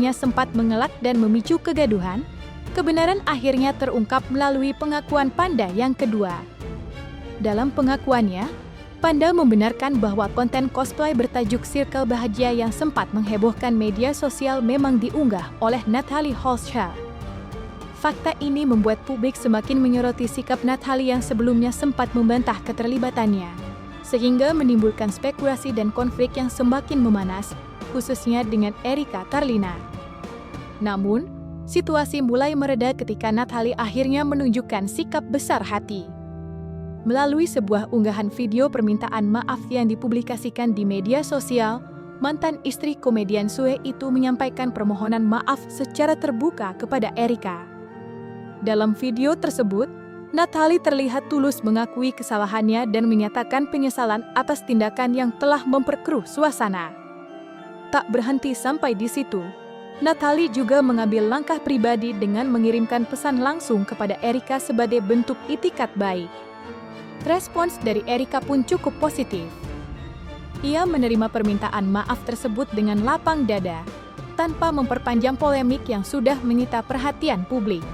sebelumnya sempat mengelak dan memicu kegaduhan, kebenaran akhirnya terungkap melalui pengakuan Panda yang kedua. Dalam pengakuannya, Panda membenarkan bahwa konten cosplay bertajuk Circle Bahagia yang sempat menghebohkan media sosial memang diunggah oleh Natalie Holzscher. Fakta ini membuat publik semakin menyoroti sikap Natalie yang sebelumnya sempat membantah keterlibatannya, sehingga menimbulkan spekulasi dan konflik yang semakin memanas, khususnya dengan Erika Tarlina. Namun, situasi mulai mereda ketika Natalie akhirnya menunjukkan sikap besar hati. Melalui sebuah unggahan video permintaan maaf yang dipublikasikan di media sosial, mantan istri komedian Sue itu menyampaikan permohonan maaf secara terbuka kepada Erika. Dalam video tersebut, Natalie terlihat tulus mengakui kesalahannya dan menyatakan penyesalan atas tindakan yang telah memperkeruh suasana. Tak berhenti sampai di situ, Natalie juga mengambil langkah pribadi dengan mengirimkan pesan langsung kepada Erika sebagai bentuk itikat baik. Respons dari Erika pun cukup positif. Ia menerima permintaan maaf tersebut dengan lapang dada, tanpa memperpanjang polemik yang sudah menyita perhatian publik.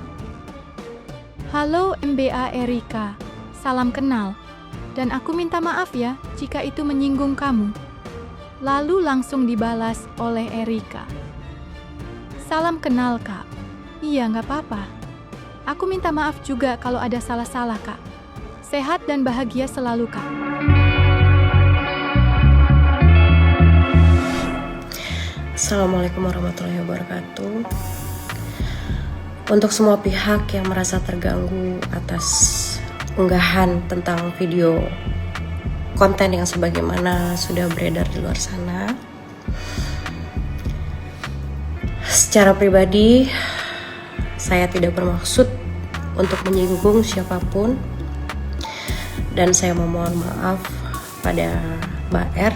Halo MBA Erika, salam kenal, dan aku minta maaf ya jika itu menyinggung kamu. Lalu langsung dibalas oleh Erika. Salam kenal kak, iya nggak apa-apa. Aku minta maaf juga kalau ada salah-salah kak. Sehat dan bahagia selalu kak. Assalamualaikum warahmatullahi wabarakatuh. Untuk semua pihak yang merasa terganggu atas unggahan tentang video konten yang sebagaimana sudah beredar di luar sana, secara pribadi saya tidak bermaksud untuk menyinggung siapapun, dan saya memohon maaf pada Mbak R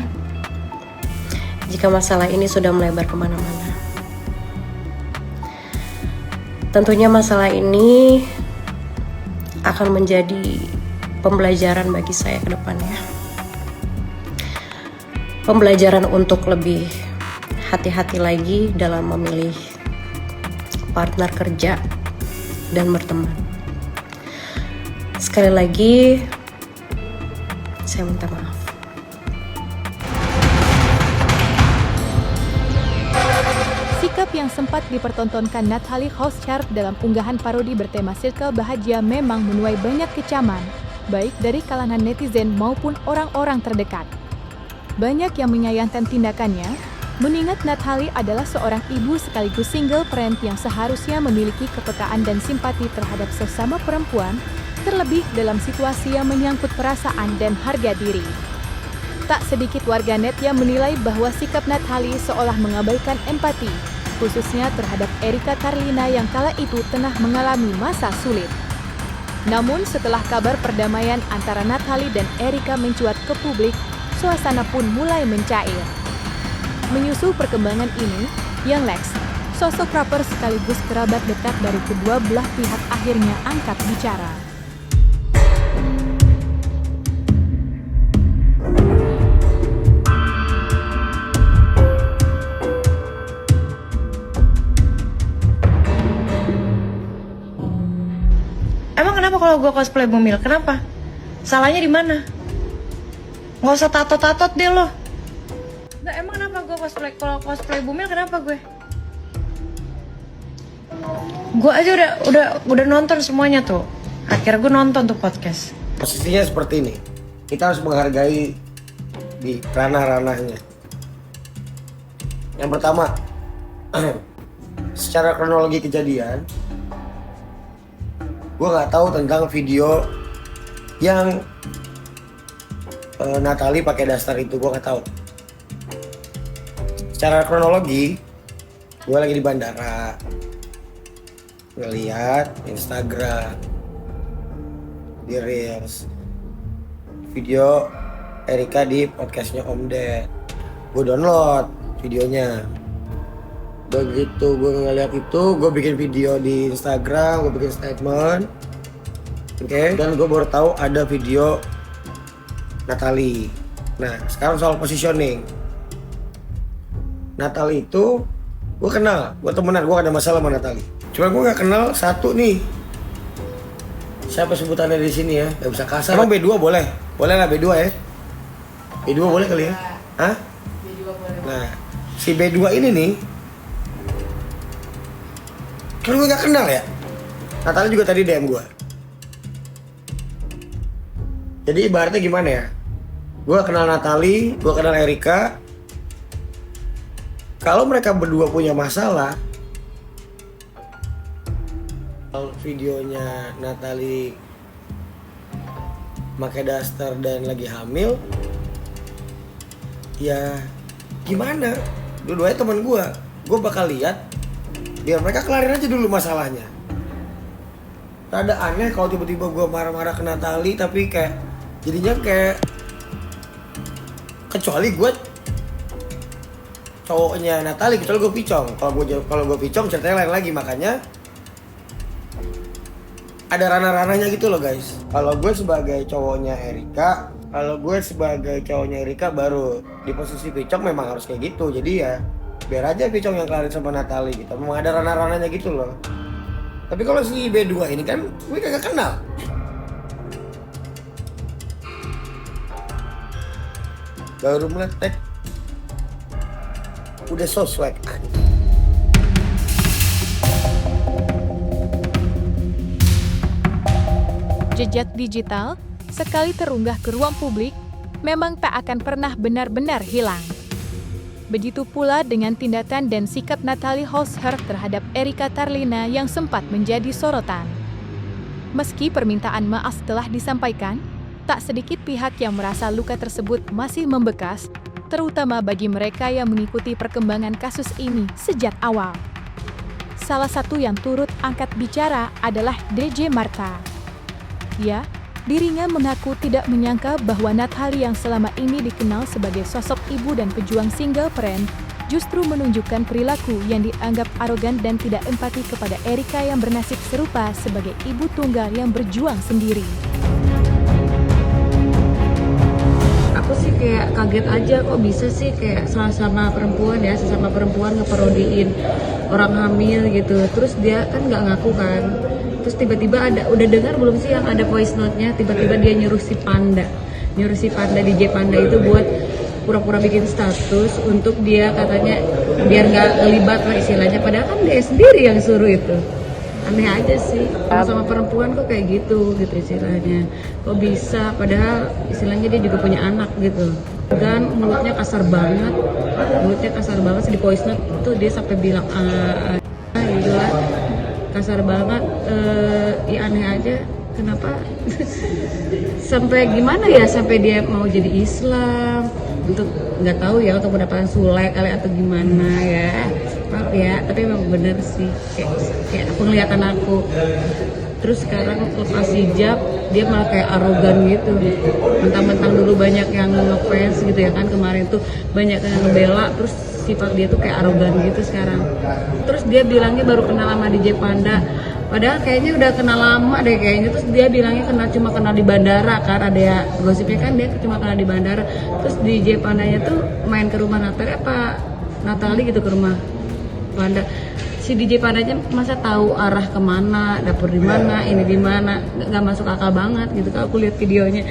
jika masalah ini sudah melebar kemana-mana. Tentunya masalah ini akan menjadi pembelajaran bagi saya ke depannya. Pembelajaran untuk lebih hati-hati lagi dalam memilih partner kerja dan berteman. Sekali lagi, saya minta maaf. Sikap yang sempat dipertontonkan Natalie Holzscher dalam unggahan parodi bertema Circle Bahagia memang menuai banyak kecaman, baik dari kalangan netizen maupun orang-orang terdekat. Banyak yang menyayangkan tindakannya, mengingat Natalie adalah seorang ibu sekaligus single parent yang seharusnya memiliki kepekaan dan simpati terhadap sesama perempuan, terlebih dalam situasi yang menyangkut perasaan dan harga diri. Tak sedikit warganet yang menilai bahwa sikap Natalie seolah mengabaikan empati, khususnya terhadap Erika Tarlina yang kala itu tengah mengalami masa sulit. Namun setelah kabar perdamaian antara Natalie dan Erika mencuat ke publik, suasana pun mulai mencair. Menyusul perkembangan ini, Young Lex, sosok rapper sekaligus kerabat dekat dari kedua belah pihak akhirnya angkat bicara. Emang kenapa kalau gue cosplay Bumil? Kenapa? Salahnya di mana? Nggak usah tato-tatot deh lo. Nah, emang kenapa gue kalau cosplay Bumil kenapa gue? Gue aja udah nonton semuanya tuh. Akhirnya gue nonton tuh podcast. Posisinya seperti ini. Kita harus menghargai di ranah-ranahnya. Yang pertama, secara kronologi kejadian, gue nggak tahu tentang video yang Natalie pakai daster itu, gue nggak tahu. Secara kronologi, gue lagi di bandara, ngeliat Instagram, di Reels, video Erika di podcastnya Om Ded. Gue download videonya. Begitu gue ngeliat itu, gue bikin video di Instagram, gue bikin statement, oke? Dan gue baru tahu ada video Natalie. Nah, sekarang soal positioning. Natalie itu Gue kenal, gue temenan, gue gak ada masalah sama Natali. Cuma gue gak kenal satu nih. Siapa sebutannya di sini ya? Gak bisa kasar. Emang B2 boleh? Boleh lah B2 ya? B2 boleh kali ya? Hah? B2 boleh. Nah, si B2 ini nih, kan gue gak kenal ya. Natali juga tadi DM gue. Jadi ibaratnya gimana ya? Gue kenal Natali, gue kenal Erika. Kalau mereka berdua punya masalah, kalau videonya Natali pakai daster dan lagi hamil, ya gimana? Dua-duanya teman gue bakal lihat, biar mereka kelarin aja dulu masalahnya. Rada aneh kalau tiba-tiba gue marah-marah ke Natali, tapi kayak jadinya kayak, kecuali gue cowoknya Natali, kecuali gue picong. Kalau gue picong ceritanya lain lagi. Makanya ada ranah-ranahnya gitu loh guys. Kalau gue sebagai cowoknya Erika, baru di posisi picong memang harus kayak gitu. Jadi ya biar aja picong yang kelarin sama Natali gitu. Memang ada ranah-ranahnya gitu loh. Tapi kalau si B2 ini kan gue kagak kenal. Baru meletek udah so swag. Jejak digital, sekali terunggah ke ruang publik, memang tak akan pernah benar-benar hilang. Begitu pula dengan tindakan dan sikap Natali Holzher terhadap Erika Tarlina yang sempat menjadi sorotan. Meski permintaan maaf telah disampaikan, tak sedikit pihak yang merasa luka tersebut masih membekas, terutama bagi mereka yang mengikuti perkembangan kasus ini sejak awal. Salah satu yang turut angkat bicara adalah DJ Marta. Ya, dirinya mengaku tidak menyangka bahwa Natali yang selama ini dikenal sebagai sosok ibu dan pejuang single parent justru menunjukkan perilaku yang dianggap arogan dan tidak empati kepada Erika yang bernasib serupa sebagai ibu tunggal yang berjuang sendiri. Aku sih kayak kaget aja, kok bisa sih kayak sesama perempuan ngeparodiin orang hamil gitu. Terus dia kan nggak ngaku kan. Terus tiba-tiba udah dengar belum sih yang ada voice note-nya, tiba-tiba dia nyuruh si Panda DJ Panda itu buat pura-pura bikin status untuk dia katanya biar nggak terlibat lah istilahnya, padahal kan dia sendiri yang suruh itu. Aneh aja sih, sama perempuan kok kayak gitu istilahnya. Kok bisa, padahal istilahnya dia juga punya anak gitu. Dan mulutnya kasar banget di voice note tuh dia sampai bilang gitu lah. Kasar banget, ya aneh aja kenapa sampai gimana ya, sampai dia mau jadi Islam untuk nggak tahu ya, untuk mendapatkan sule kali atau gimana ya. Maaf ya, tapi memang bener sih kayak penglihatan aku. Terus sekarang lepas hijab dia malah kayak arogan gitu, mentang-mentang dulu banyak yang ngefans gitu ya kan, kemarin tuh banyak yang ngebela, terus sifat dia tuh kayak arogan gitu sekarang. Terus dia bilangnya baru kenal sama DJ Panda, padahal kayaknya udah kenal lama deh kayaknya. Terus dia bilangnya cuma kenal di bandara kan, ada ya gosipnya kan dia cuma kenal di bandara. Terus DJ Pandanya tuh main ke rumah Natali gitu, ke rumah Panda. Si DJ Pandanya masa tahu arah kemana, dapur di mana, ini di mana, nggak masuk akal banget gitu kalau aku lihat videonya.